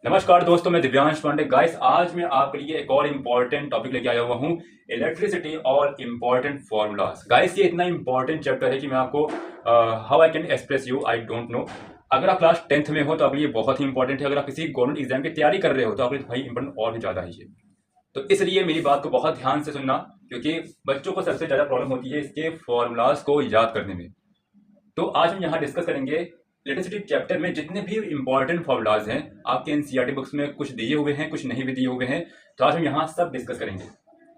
नमस्कार दोस्तों, मैं दिव्यांश पांडे। गाइस, आज मैं आपके लिए एक और इम्पोर्टेंट टॉपिक लेके आया हुआ हूँ, इलेक्ट्रिसिटी और इम्पोर्टेंट फॉर्मूलाज। गाइस, ये इतना इम्पोर्टेंट चैप्टर है कि मैं आपको how I can express you I don't know. अगर आप क्लास 10th में हो तो आपके लिए बहुत ही इंपॉर्टेंट है। अगर आप किसी गवर्नमेंट एग्जाम की तैयारी कर रहे हो तो आपके लिए भाई इंपॉर्टेंट और भी ज़्यादा है ये। तो इसलिए मेरी बात को बहुत ध्यान से सुनना, क्योंकि बच्चों को सबसे ज़्यादा प्रॉब्लम होती है इसके फॉर्मूलाज को याद करने में। तो आज हम यहाँ डिस्कस करेंगे इलेक्ट्रिसिटी चैप्टर में जितने भी इंपॉर्टेंट फॉर्मूलाज हैं। आपके एनसीईआरटी बुक्स में कुछ दिए हुए हैं, कुछ नहीं भी दिए हुए हैं। तो आज हम यहाँ सब डिस्कस करेंगे।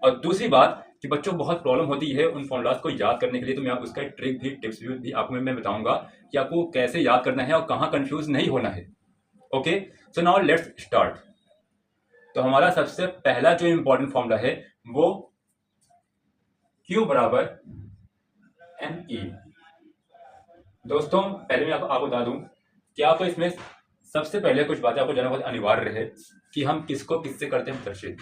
और दूसरी बात कि बच्चों को बहुत प्रॉब्लम होती है उन फॉर्मूलाज को याद करने के लिए, तो मैं उसका ट्रिक भी, टिप्स भी आपको मैं बताऊंगा कि आपको कैसे याद करना है और कहाँ कंफ्यूज नहीं होना है। Okay, so now let's start. तो हमारा सबसे पहला जो इंपॉर्टेंट फॉर्मूला है वो Q बराबर NE। दोस्तों, पहले मैं आपको बता दूं कि आपको इसमें सबसे पहले कुछ बातें आपको जानना बहुत अनिवार्य है कि हम किसको किससे करते हैं प्रदर्शित।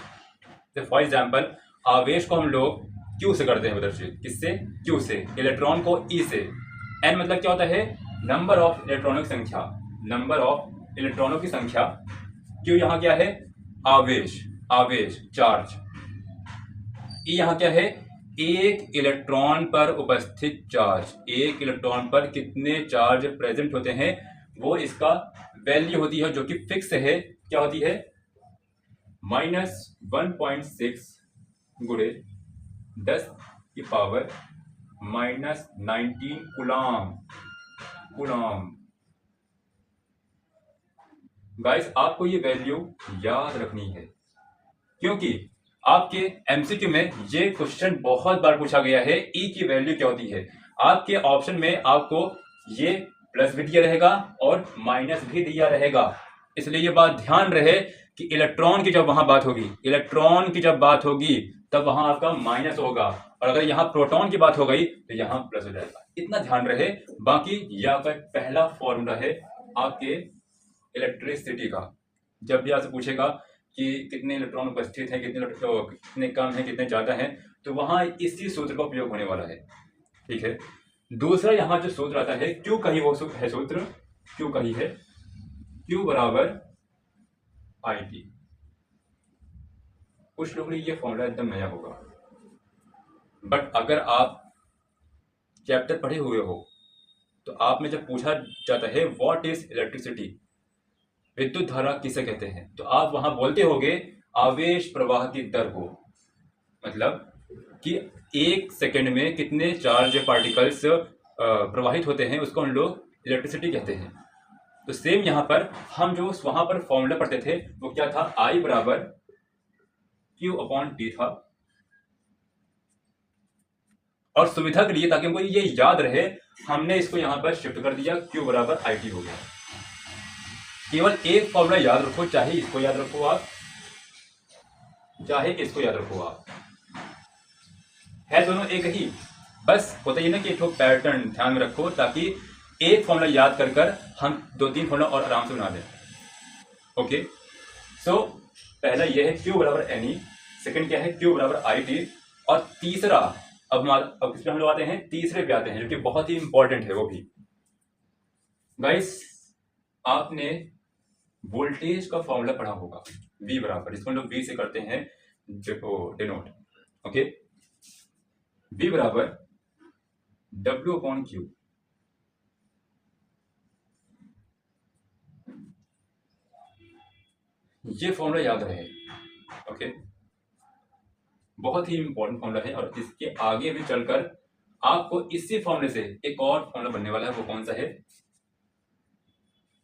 तो फॉर एग्जाम्पल, आवेश को हम लोग क्यू से करते हैं प्रदर्शित। किससे? क्यू से। इलेक्ट्रॉन को ई से। एन मतलब क्या होता है? नंबर ऑफ इलेक्ट्रॉनों की संख्या। नंबर ऑफ इलेक्ट्रॉनों की संख्या। क्यू यहाँ क्या है? आवेश। आवेश, चार्ज। ई यहाँ क्या है? एक इलेक्ट्रॉन पर उपस्थित चार्ज। एक इलेक्ट्रॉन पर कितने चार्ज प्रेजेंट होते हैं वो इसका वैल्यू होती है, जो कि फिक्स है। क्या होती है? -1.6 गुणे 10⁻⁻19 कूलम। कूलम। गाइस, आपको ये वैल्यू याद रखनी है, क्योंकि आपके एमसीक्यू में ये क्वेश्चन बहुत बार पूछा गया है। ई की वैल्यू क्या होती है? आपके ऑप्शन में आपको ये प्लस भी दिया रहेगा और माइनस भी दिया रहेगा। इसलिए ये बात ध्यान रहे कि इलेक्ट्रॉन की जब वहां बात होगी, इलेक्ट्रॉन की जब बात होगी तब वहां आपका माइनस होगा, और अगर यहाँ प्रोटॉन की बात हो गई तो यहाँ प्लस हो जाएगा। इतना ध्यान रहे। बाकी यह आपका पहला फॉर्मूला है आपके इलेक्ट्रिसिटी का। जब भी आपसे पूछेगा कि कितने इलेक्ट्रॉन उपस्थित हैं, कितने कम हैं, कितने ज्यादा हैं, तो वहां इसी सूत्र का उपयोग होने वाला है। ठीक है। दूसरा यहाँ जो सूत्र आता है, क्यू का ही वो है सूत्र। क्यू का ही है। क्यू बराबर आई टी। कुछ लोगों के लिए ये फॉर्मूला एकदम नया होगा, बट अगर आप चैप्टर पढ़े हुए हो तो आप में जब पूछा जाता है व्हाट इज इलेक्ट्रिसिटी, विद्युत धारा किसे कहते हैं, तो आप वहां बोलते होगे आवेश प्रवाह की दर को। मतलब कि एक सेकंड में कितने चार्ज पार्टिकल्स प्रवाहित होते हैं, उसको हम लोग इलेक्ट्रिसिटी कहते हैं। तो सेम यहाँ पर हम जो वहां पर फॉर्मूला पढ़ते थे वो क्या था? आई बराबर क्यू अपॉन टी था। और सुविधा के लिए, ताकि हमको ये याद रहे, हमने इसको यहाँ पर शिफ्ट कर दिया। क्यू बराबर आई टी हो गया। केवल एक फॉर्मूला याद रखो, चाहे इसको याद रखो आप, चाहे इसको याद रखो आप, है दोनों एक ही। बस होता ही ना कि एक पैटर्न ध्यान में रखो, ताकि एक फॉर्मूला याद कर कर हम 2-3 फॉर्मूला और आराम से बना दें। ओके, सो पहला यह है क्यू बराबर एन ई। सेकेंड क्या है? क्यू बराबर आई टी। और तीसरा, अब किस पे हम लोग आते हैं? तीसरे पे आते हैं, जो कि बहुत ही इंपॉर्टेंट है वो भी। गाइस, आपने वोल्टेज का फॉर्मूला पढ़ा होगा, V बराबर, इसको हम लोग V से करते हैं डिनोट। ओके, V बराबर W अपॉन Q। ये फॉर्मूला याद रहे। ओके, बहुत ही इंपॉर्टेंट फॉर्मूला है। और इसके आगे भी चलकर आपको इसी फॉर्मूले से एक और फॉर्मूला बनने वाला है। वो कौन सा है?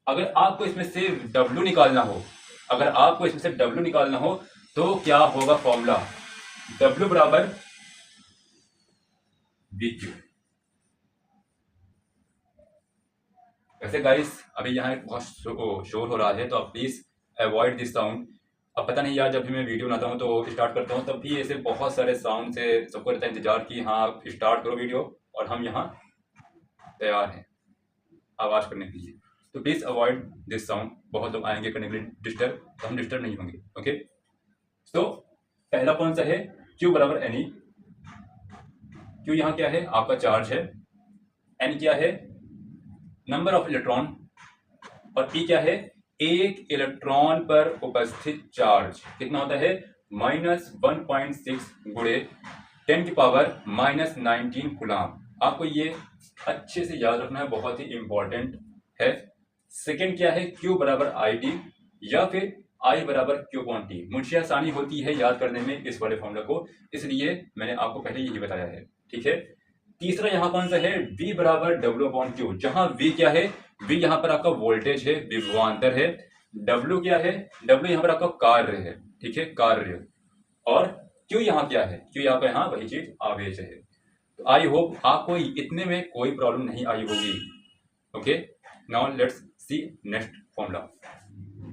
अगर आपको इसमें से W निकालना हो, अगर आपको इसमें से W निकालना हो तो क्या होगा फॉर्मूला? W बराबर BQ। वैसे गाइस, अभी यहाँ बहुत शोर हो रहा है, तो आप प्लीज अवॉइड दिस साउंड। अब पता नहीं यार, जब भी मैं वीडियो बनाता हूँ तो स्टार्ट करता हूँ तब भी ऐसे बहुत सारे साउंड से सबको रहता है इंतजार कि हाँ आप स्टार्ट करो वीडियो, और हम यहाँ तैयार हैं आवाज करने के लिए। तो प्लीज अवॉइड दिस साउंड। बहुत लोग आएंगे करने के लिए डिस्टर्ब, तो हम डिस्टर्ब नहीं होंगे। ओके, तो पहला कौन सा है? क्यू बराबर एन ई। क्यू यहाँ क्या है? आपका चार्ज है। एन क्या है? Number of electron. और पी क्या है? एक इलेक्ट्रॉन पर उपस्थित चार्ज कितना होता है, -1.6 गुणे 10⁻⁻19 कूलम। आपको ये अच्छे से याद रखना है, बहुत ही इंपॉर्टेंट है। सेकंड क्या है, Q बराबर ID या फिर I बराबर Q/T। मुझे आसानी होती है याद करने में इस वाले फॉर्मूला को, इसलिए मैंने आपको पहले यही बताया है। ठीक है। तीसरा यहाँ कौन सा है, V बराबर W/Q, जहां V क्या है, V यहाँ पर आपका वोल्टेज है, विभवांतर है। W क्या है, W यहाँ पर आपका कार्य है। ठीक है, कार्य। और Q यहाँ क्या है, Q यहाँ पे यहाँ वही चीज आवेश है। तो आई होप आपको इतने में कोई प्रॉब्लम नहीं आई होगी। Okay, now let's see next formula.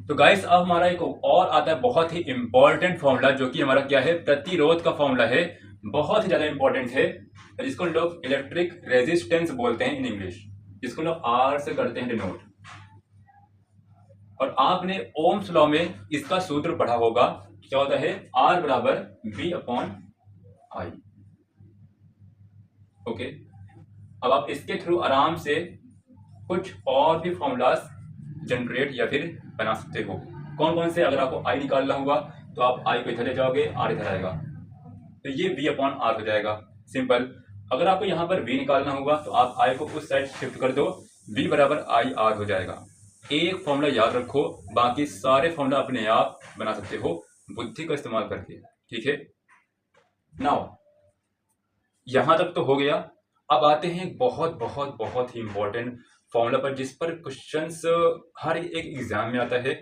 तो गाइस अब हमारा एक और आता है बहुत ही इंपॉर्टेंट फॉर्मूला, जो कि हमारा क्या है, प्रतिरोध का फॉर्मूला है। बहुत ही ज्यादा इंपॉर्टेंट है, जिसको लोग इलेक्ट्रिक रेजिस्टेंस बोलते हैं इन इंग्लिश, जिसको लोग R से करते हैं डिनोट। और आपने ओम्स लॉ में इसका सूत्र पढ़ा होगा, क्या होता है, R बराबर V/I। ओके, अब आप इसके थ्रू आराम से कुछ और भी फॉर्मूलास जनरेट या फिर बना सकते हो। कौन कौन से, अगर आपको I निकालना होगा तो आप I को इधर ले जाओगे, R इधर आएगा, तो ये V/R हो जाएगा, सिंपल। अगर आपको यहाँ पर V निकालना होगा तो आप I को उस साइड शिफ्ट कर दो, V बराबर IR हो जाएगा। एक फॉर्मूला याद रखो, बाकी सारे फॉर्मूला अपने आप बना सकते हो बुद्धि का इस्तेमाल करके। ठीक है, नाउ यहां तक तो हो गया। अब आते हैं बहुत बहुत बहुत ही इंपॉर्टेंट फॉर्मूला पर, जिस पर क्वेश्चंस हर एक एग्जाम में आता है।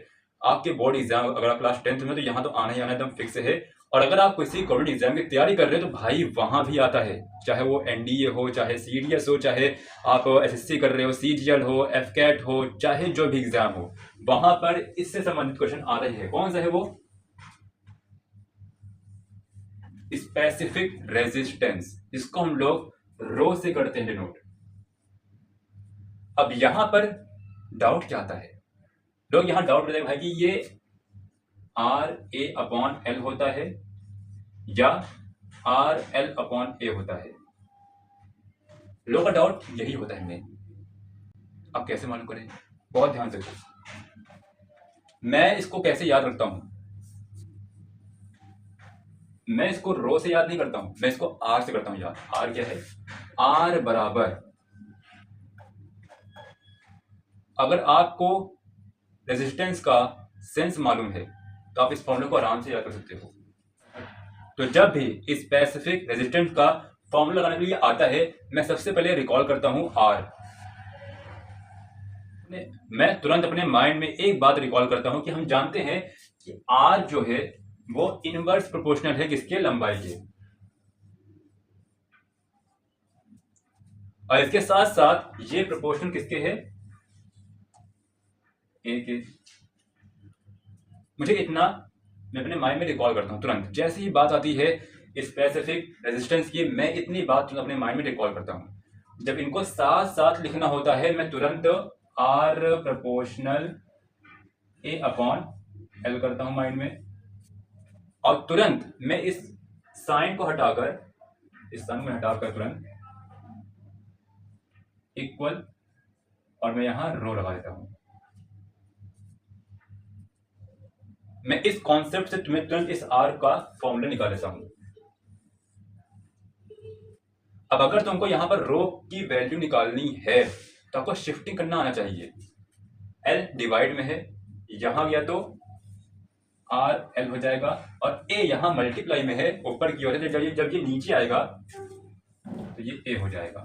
आपके बोर्ड एग्जाम अगर आप क्लास 10th में, तो यहाँ तो आना ही आना एकदम फिक्स है। और अगर आप किसी गवर्नमेंट एग्जाम की तैयारी कर रहे हो तो भाई वहां भी आता है, चाहे वो NDA हो, चाहे CDS हो, चाहे आप SSC कर रहे हो, CGL हो, FCAT हो, चाहे जो भी एग्जाम हो, वहां पर इससे संबंधित क्वेश्चन आ रहे हैं। कौन सा है वो, स्पेसिफिक रेजिस्टेंस, जिसको हम लोग रो से करते हैं डिनोट। अब यहां पर डाउट क्या आता है, लोग यहां डाउट करते हैं भाई कि ये RA/L होता है या RL/A होता है। लोगों का डाउट यही होता है मेन। अब कैसे मालूम करें, बहुत ध्यान से। मैं इसको कैसे याद रखता हूं, मैं इसको रो से याद नहीं करता हूं, मैं इसको R से करता हूं याद। R क्या है, R बराबर, अगर आपको रेजिस्टेंस का सेंस मालूम है तो आप इस फॉर्मूले को आराम से याद कर सकते हो। तो जब भी स्पेसिफिक रेजिस्टेंस का फॉर्मूला लगाने के लिए आता है, मैं सबसे पहले रिकॉल करता हूं R। मैं तुरंत अपने माइंड में एक बात रिकॉल करता हूं कि हम जानते हैं कि R जो है वो इनवर्स प्रोपोर्शनल है किसके, लंबाई के। और इसके साथ साथ ये प्रोपोर्शनल किसके है, A के। मुझे इतना मैं अपने माइंड में रिकॉल करता हूं तुरंत, जैसे ही बात आती है स्पेसिफिक रेजिस्टेंस की, मैं इतनी बात अपने माइंड में रिकॉल करता हूं। जब इनको साथ साथ लिखना होता है, मैं तुरंत R प्रोपोर्शनल A/L करता हूं माइंड में, और तुरंत मैं इस साइन को हटाकर, इस साइन में हटाकर तुरंत इक्वल, और मैं यहां रो लगा देता हूं। मैं इस कॉन्सेप्ट से तुम्हें तुरंत इस R का फॉर्मूला निकाल लेता हूं। अब अगर तुमको यहां पर रो की वैल्यू निकालनी है तो आपको शिफ्टिंग करना आना चाहिए। L डिवाइड में है, यहां गया तो RL हो जाएगा, और A यहां मल्टीप्लाई में है ऊपर की ओर है, जब ये नीचे आएगा तो ये A हो जाएगा।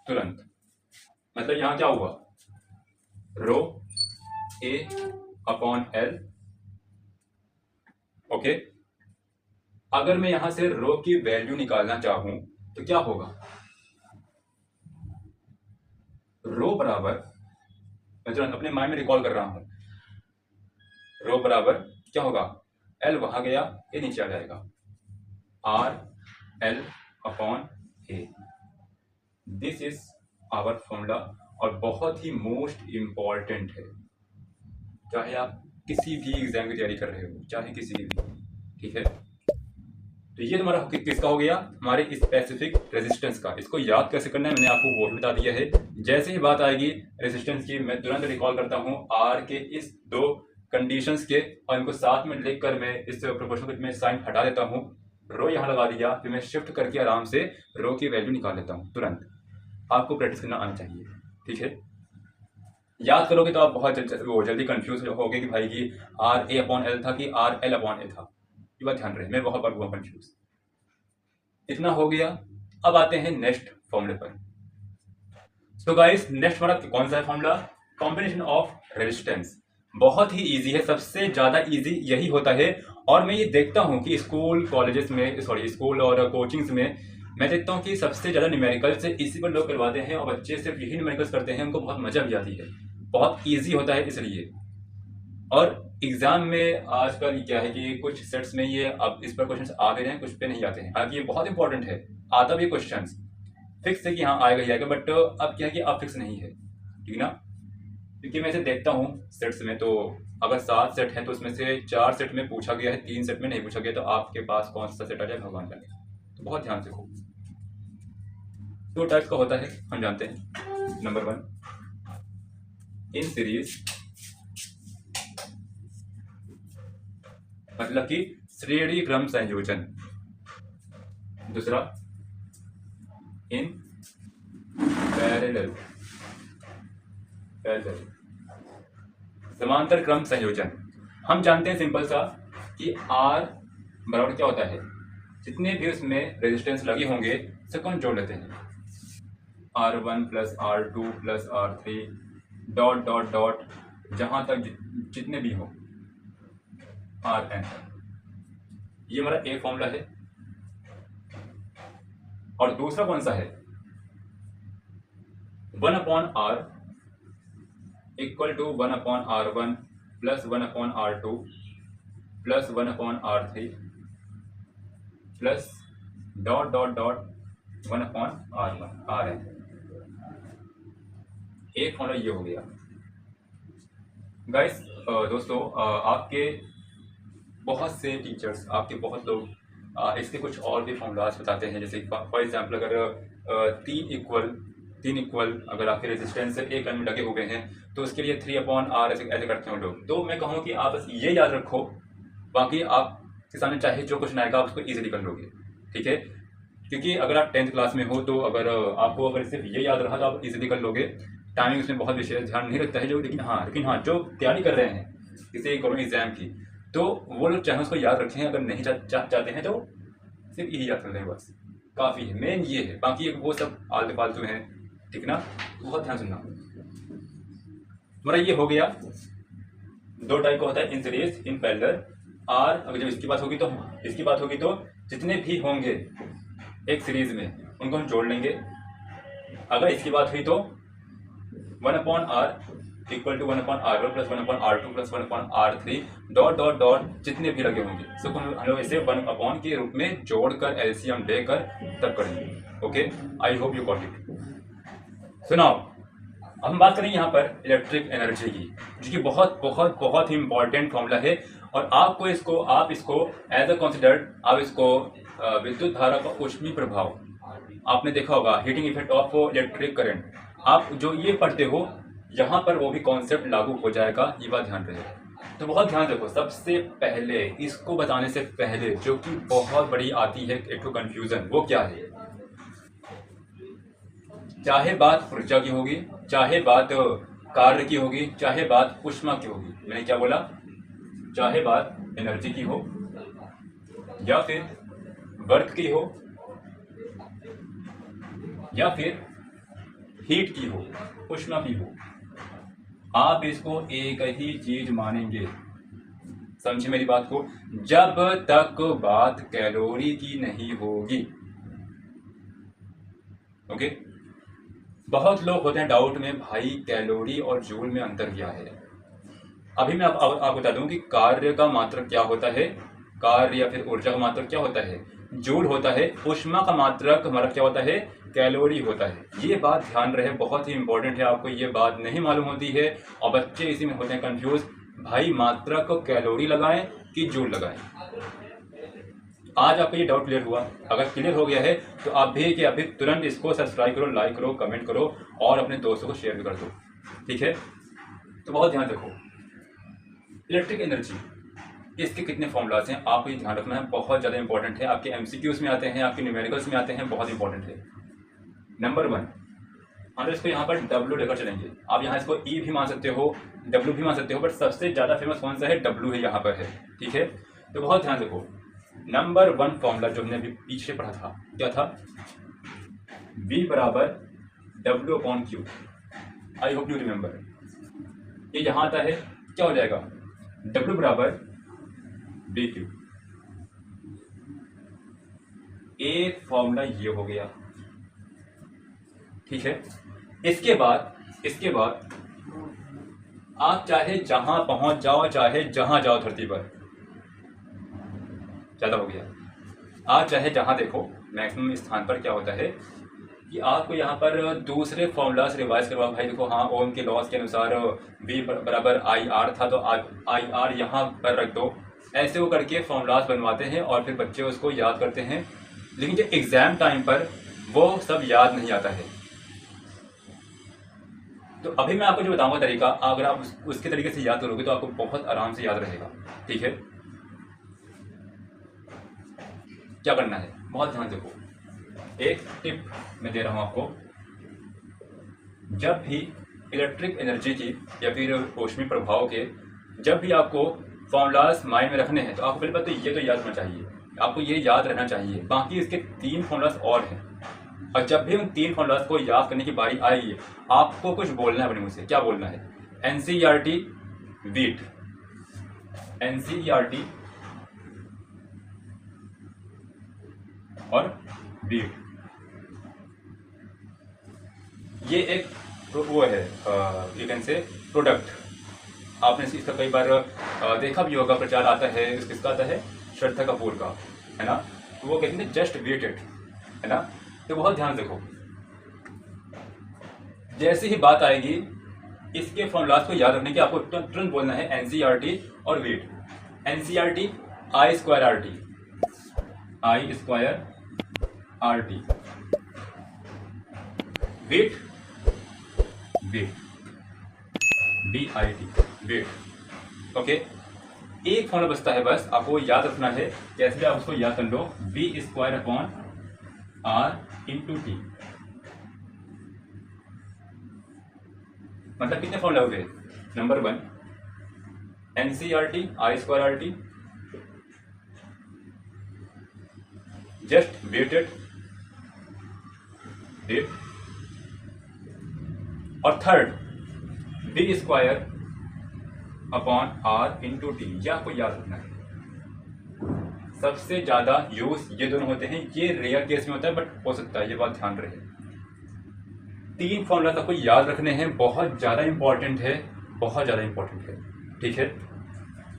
तुरंत, मतलब यहां क्या हुआ, रो A/L। ओके, अगर मैं यहां से रो की वैल्यू निकालना चाहूं तो क्या होगा, रो बराबर, मैं तुरंत अपने माइंड में रिकॉल कर रहा हूं, रो बराबर क्या होगा, L वहां गया, ये नीचे आ जाएगा, RL/A। This is our formula, और बहुत ही मोस्ट इंपॉर्टेंट है, चाहे आप किसी भी एग्जाम की तैयारी कर रहे हो, चाहे किसी भी। ठीक है, तो ये तुम्हारा किसका हो गया, हमारे स्पेसिफिक रेजिस्टेंस का। इसको याद कैसे करना है मैंने आपको वो भी बता दिया है। जैसे ही बात आएगी रेजिस्टेंस की, मैं तुरंत रिकॉल करता हूँ आर के इस दो कंडीशंस के, और इनको साथ में लिखकर मैं इस प्रोपोर्शनल में साइन हटा देता हूँ, रो यहाँ लगा दिया, फिर मैं शिफ्ट करके आराम से रो की वैल्यू निकाल लेता हूँ तुरंत। आपको प्रैक्टिस करना आना चाहिए, ठीक है। याद करोगे तो आप बहुत जल्दी कंफ्यूज होगे कि भाई कि आर ए अपॉन एल था कि आर एल अपॉन ए था। ये बात ध्यान रहे, मैं बहुत बार हुआ कंफ्यूज। इतना हो गया। अब आते हैं नेक्स्ट फॉर्मूले पर। सो गाइस नेक्स्ट हमारा कौन सा है फॉर्मूला, कॉम्बिनेशन ऑफ रेजिस्टेंस। बहुत ही इजी है, सबसे ज्यादा इजी यही होता है। और मैं ये देखता हूँ कि स्कूल कॉलेजेस में, सॉरी स्कूल और कोचिंग्स में मैं देखता हूँ कि सबसे ज्यादा न्यूमेरिकल से इसी पर लोग करवाते हैं, और बच्चे सिर्फ यही न्यूमेरिकल्स करते हैं, उनको बहुत मजा भी आती है, बहुत ईजी होता है इसलिए। और एग्जाम में आजकल क्या है कि कुछ सेट्स में ये अब इस पर क्वेश्चंस आ गए हैं, कुछ पे नहीं आते हैं। हालांकि ये बहुत इंपॉर्टेंट है, आता भी क्वेश्चंस फिक्स है कि हाँ आएगा ही आएगा, बट अब क्या है कि अब फिक्स नहीं है, ठीक ना। क्योंकि मैं इसे देखता हूँ सेट्स में, तो अगर 7 सेट हैं तो उसमें से 4 सेट में पूछा गया है, 3 सेट में नहीं पूछा गया, तो आपके पास कौन सा सेट आ जाए भगवान जाने। तो बहुत ध्यान से देखो। 2 टाइप्स का होता है, हम जानते हैं। नंबर 1 इन सीरीज, मतलब कि श्रेणी क्रम संयोजन। दूसरा इन पैरेलल, समांतर क्रम संयोजन। हम जानते हैं सिंपल सा कि R बराबर क्या होता है, जितने भी उसमें रेजिस्टेंस लगे होंगे सबको हम जोड़ लेते हैं, R1 plus R2 plus R3 dot dot dot, जहां तक जितने भी हो Rn। ये हमारा एक फॉर्मूला है। और दूसरा कौन सा है, 1 upon R equal to 1 upon R1 plus 1 upon R2 plus 1 upon R3 plus dot dot dot 1 upon Rn। एक फॉर्मूला ये हो गया गाइस। दोस्तों आपके बहुत से टीचर्स, आपके बहुत लोग इसके कुछ और भी फॉर्मूलाज बताते हैं। जैसे फॉर एग्जांपल अगर 3 इक्वल अगर आपके रेजिस्टेंस एक में लगे हुए हैं तो उसके लिए 3 अपॉन R ऐसे करते हैं लोग। तो मैं कहूँ कि आप बस ये याद रखो, बाकी आपके सामने चाहे जो क्वेश्चन आएगा आप उसको ईजिली कर लोगे, ठीक है। क्योंकि अगर आप 10th क्लास में हो तो अगर आपको अगर सिर्फ ये याद रहा तो आप इजीली कर लोगे। टाइमिंग उसमें बहुत विशेष ध्यान नहीं रखता है जो, लेकिन हाँ जो तैयारी कर रहे हैं किसी गवर्नमेंट एग्जाम की, तो वो लोग चाहे उसको याद रखें। अगर नहीं चाहते हैं तो सिर्फ यही याद कर लें, बस काफ़ी है। मेन ये है, बाकी वो सब आलतू फालतू हैं, ठीक ना। बहुत ध्यान सुनना। हमारा ये हो गया, 2 टाइप का होता है, in series, in parallel. Or अगर जब इसकी बात होगी तो जितने भी होंगे एक सीरीज में उनको हम जोड़ लेंगे। अगर इसकी बात हुई तो 1 upon R equal to 1 upon R1 plus 1 upon R2 plus 1 upon R3 dot dot dot जितने भी लगे होंगे सबको हम लोग इसे 1 अपॉन के रूप में जोड़कर एलसीएम लेकर तब करेंगे। Okay, I hope you got it. सुनाओ, अब हम बात करेंगे यहाँ पर इलेक्ट्रिक एनर्जी की, जो कि बहुत बहुत बहुत ही इंपॉर्टेंट फॉर्मूला है। और आप इसको एज अ कंसिडर्ड, आप इसको विद्युत धारा का ऊष्मीय प्रभाव, आपने देखा होगा heating effect of electric current, आप जो ये पढ़ते हो यहाँ पर वो भी कॉन्सेप्ट लागू हो जाएगा, ये बात ध्यान रहे। तो बहुत ध्यान रखो। सबसे पहले इसको बताने से पहले जो कि बहुत बड़ी आती है एक तो कंफ्यूजन, वो क्या है, चाहे बात ऊर्जा की होगी, चाहे बात कार्य की होगी, चाहे बात ऊष्मा की होगी, मैंने क्या बोला, चाहे बात एनर्जी की हो या फिर वर्क की हो या फिर हीट की हो, ऊष्मा की हो, आप इसको एक ही चीज मानेंगे। समझे मेरी बात को, जब तक बात कैलोरी की नहीं होगी। ओके, बहुत लोग होते हैं डाउट में, भाई कैलोरी और जूल में अंतर क्या है। अभी मैं आपको बता दूं कि कार्य का मात्रक क्या होता है, कार्य या फिर ऊर्जा का मात्रक क्या होता है, जूल होता है। ऊष्मा का मात्रक हमारा क्या होता है, कैलोरी होता है। ये बात ध्यान रहे, बहुत ही इंपॉर्टेंट है। आपको ये बात नहीं मालूम होती है और बच्चे इसी में होते हैं कंफ्यूज, भाई मात्रक को कैलोरी लगाएं कि जूल लगाएं। आज आपको ये डाउट क्लियर हुआ? अगर क्लियर हो गया है तो आप भी कि अभी तुरंत इसको सब्सक्राइब करो, लाइक करो, कमेंट करो और अपने दोस्तों को शेयर भी कर दो, ठीक है? तो बहुत ध्यान रखो, इलेक्ट्रिक एनर्जी, इसके कितने फॉर्मूलाज हैं आपको ये ध्यान रखना है, बहुत ज़्यादा इंपॉर्टेंट है। आपके एमसीक्यूज में आते हैं, आपके न्यूमेरिकल्स में आते हैं, बहुत इंपॉर्टेंट है। नंबर 1, हम इसको यहाँ पर W लेकर चलेंगे। आप यहाँ इसको E भी मान सकते हो, W भी मान सकते हो, बट सबसे ज़्यादा फेमस कौन सा है? W है यहाँ पर है, ठीक है? तो बहुत ध्यान रखो, नंबर 1 फॉर्मूला जो हमने अभी पीछे पढ़ा था क्या था? V बराबर W/Q। I hope you remember. ये यहाँ आता है, क्या हो जाएगा? W बराबर BQ। एक फॉर्मूला ये हो गया, ठीक है? इसके बाद आप चाहे जहां पहुंच जाओ, चाहे जहां जाओ धरती पर, ज़्यादा हो गया। आप चाहे जहां देखो, मैक्सिमम स्थान पर क्या होता है कि आपको यहाँ पर दूसरे फॉर्मूला से रिवाइज करवाओ। भाई देखो, हाँ, ओम के लॉज के अनुसार V बराबर IR था, तो IR यहाँ पर रख दो। ऐसे वो करके फॉर्मूलाज बनवाते हैं और फिर बच्चे उसको याद करते हैं, लेकिन जो एग्ज़ाम टाइम पर वो सब याद नहीं आता है। तो अभी मैं आपको जो बताऊंगा तरीका, अगर आप उसके तरीके से याद करोगे तो आपको बहुत आराम से याद रहेगा, ठीक है? क्या करना है, बहुत ध्यान देखो, एक टिप मैं दे रहा हूं आपको। जब भी इलेक्ट्रिक एनर्जी की या फिर ऊष्मीय प्रभाव के जब भी आपको फॉर्मूलाज माइंड में रखने हैं, तो आपको पहले बात तो ये तो याद होना चाहिए, आपको ये याद रहना चाहिए। बाकी इसके 3 फॉर्मूलाज और हैं, और जब भी उन 3 फॉर्मूलाज को याद करने की बारी आएगी, आपको कुछ बोलना है अपने मुंह से। क्या बोलना है? NCERT वीट, NCERT और वीट, ये एक वो है, यू कैन से प्रोडक्ट। आपने इसका कई बार देखा भी होगा, प्रचार आता है, किसका आता है? श्रद्धा कपूर का, है ना? तो वो कहते हैं जस्ट वीट इट, है ना? तो बहुत ध्यान देखो, जैसी ही बात आएगी इसके फॉर्मूलाज को याद रखने की, आपको तुरंत बोलना है NCERT और wheat. NCERT I²RT, I²RT, wheat BIT, wheat. Okay, एक फॉर्मूला बचता है बस, आपको याद रखना है। कैसे आप उसको याद कर लो? V²/R/T। मतलब कितने फॉर्मूला हो गए? Number 1 NCERT I²RT, just weighted date, और थर्ड V²/R/T। यह आपको याद रखना है। सबसे ज्यादा यूज ये दोनों होते हैं, ये रेयर केस में होता है, बट हो सकता है, ये बात ध्यान रहे। 3 फॉर्मूला आपको याद रखने हैं, बहुत ज़्यादा इंपॉर्टेंट है, बहुत ज़्यादा इंपॉर्टेंट है, ठीक है?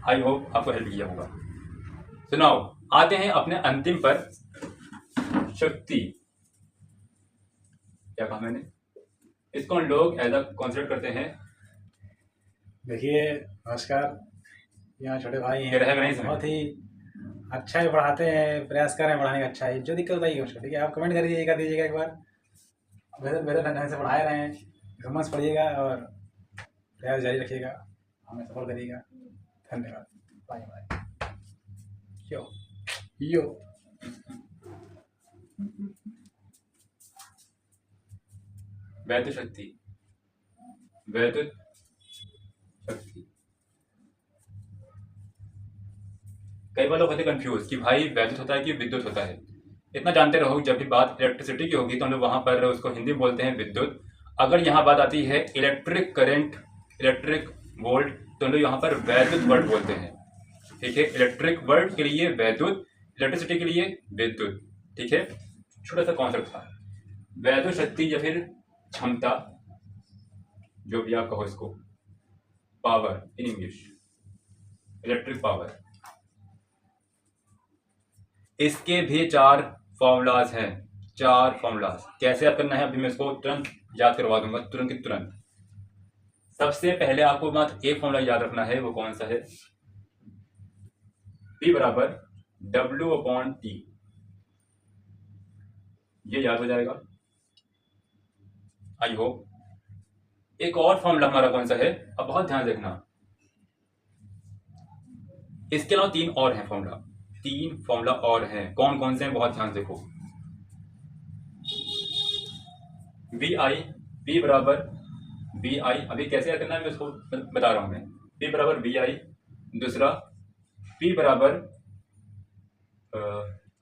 आई होप आपको हेल्प किया होगा। सुनाओ, आते हैं अपने अंतिम पर, शक्ति। क्या कहा मैंने? इसको हम लोग एज अ कॉन्सिडर करते हैं। देखिए, नमस्कार, यहाँ छोटे भाई ये रहेगा नहीं हैं, बहुत ही अच्छा ही पढ़ाते हैं, प्रयास कर रहे हैं पढ़ाने का। अच्छा ही जो दिक्कत बताइए उसको, ठीक है? आप कमेंट करिएगा, दीजिएगा एक बार, बेहतर ढंग से पढ़ा रहे हैं, समझ पढ़िएगा और प्रयास जारी रखिएगा, हमें सपोर्ट करिएगा। धन्यवाद। Bye bye. यो यो वैद्युत शक्ति, वैद्युत शक्ति। कई बार लोग होते कंफ्यूज कि भाई वैद्युत होता है कि विद्युत होता है। इतना जानते रहो, जब भी बात इलेक्ट्रिसिटी की होगी तो हम लोग वहां पर उसको हिंदी में बोलते हैं विद्युत। अगर यहाँ बात आती है इलेक्ट्रिक करंट, इलेक्ट्रिक वोल्ट, तो हम लोग यहाँ पर वैद्युत वर्ड बोलते हैं, ठीक है? इलेक्ट्रिक वर्ड के लिए वैद्युत, इलेक्ट्रिसिटी के लिए विद्युत, ठीक है? छोटा सा कॉन्सेप्ट था। वैद्युत शक्ति या फिर क्षमता, जो भी आप कहो इसको, power in English, electric power. इसके भी 4 फॉर्मूलाज हैं, 4 फॉर्मूलाज। कैसे याद करना है अभी मैं इसको तुरंत याद करवा दूंगा, तुरंत की तुरंत। सबसे पहले आपको मात्र एक फॉर्मूला याद रखना है, वो कौन सा है? P बराबर W/T, ये याद हो जाएगा आई होप। एक और फॉर्मूला हमारा कौन सा है, अब बहुत ध्यान देखना, इसके अलावा 3 और हैं फॉर्मूला, 3 फॉर्मूला और हैं, कौन कौन से हैं बहुत ध्यान देखो। V बराबर Vi, अभी कैसे याद करना है मैं उसको बता रहा हूं मैं। P बराबर Vi, दूसरा P बराबर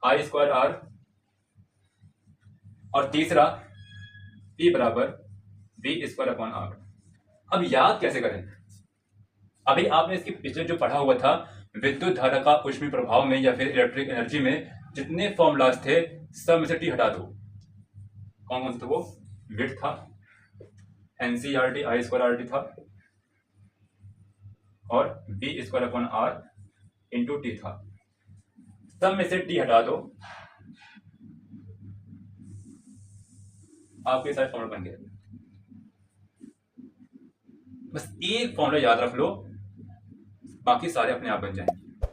I²R, और तीसरा P बराबर V²/R। अब याद कैसे करें, अभी आपने इसके पिछले जो पढ़ा हुआ था विद्युत धारा का ऊष्मीय प्रभाव में या फिर इलेक्ट्रिक एनर्जी में जितने फॉर्मूलाज थे सब में से T हटा दो। कौन कौन से थे वो, विड्थ था, NCERT I²RT था, और V²/R इंटू T था। सब में से T हटा दो, आपके सारे फॉर्मूला बन गए। बस एक फॉर्मूला याद रख लो, बाकी सारे अपने आप बन जाएंगे।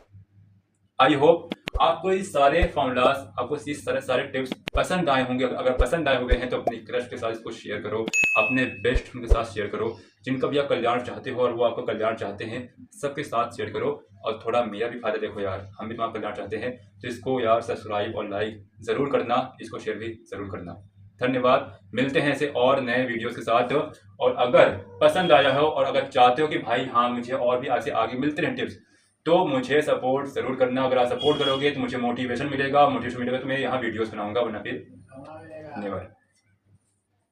आई होप आपको ये सारे फॉर्मूलाज, आपको इस तरह सारे टिप्स पसंद आए होंगे। अगर पसंद आए हुए हैं तो अपने क्रश के साथ इसको शेयर करो, अपने बेस्ट फ्रेंड के साथ शेयर करो, जिनका भी आप कल्याण चाहते हो और वो आपका कल्याण चाहते हैं सबके साथ शेयर करो। और थोड़ा मेरा भी फायदा देखो यार, हम भी तुम्हारा कल्याण चाहते हैं, तो इसको यार सब्सक्राइब और लाइक ज़रूर करना, इसको शेयर भी ज़रूर करना। धन्यवाद, मिलते हैं ऐसे और नए वीडियोस के साथ। और अगर पसंद आया हो और अगर चाहते हो कि भाई हाँ मुझे और भी ऐसे आगे मिलते रहें टिप्स, तो मुझे सपोर्ट ज़रूर करना। अगर आप सपोर्ट करोगे तो मुझे मोटिवेशन मिलेगा तो मैं यहाँ वीडियोस बनाऊंगा, वरना फिर धन्यवाद।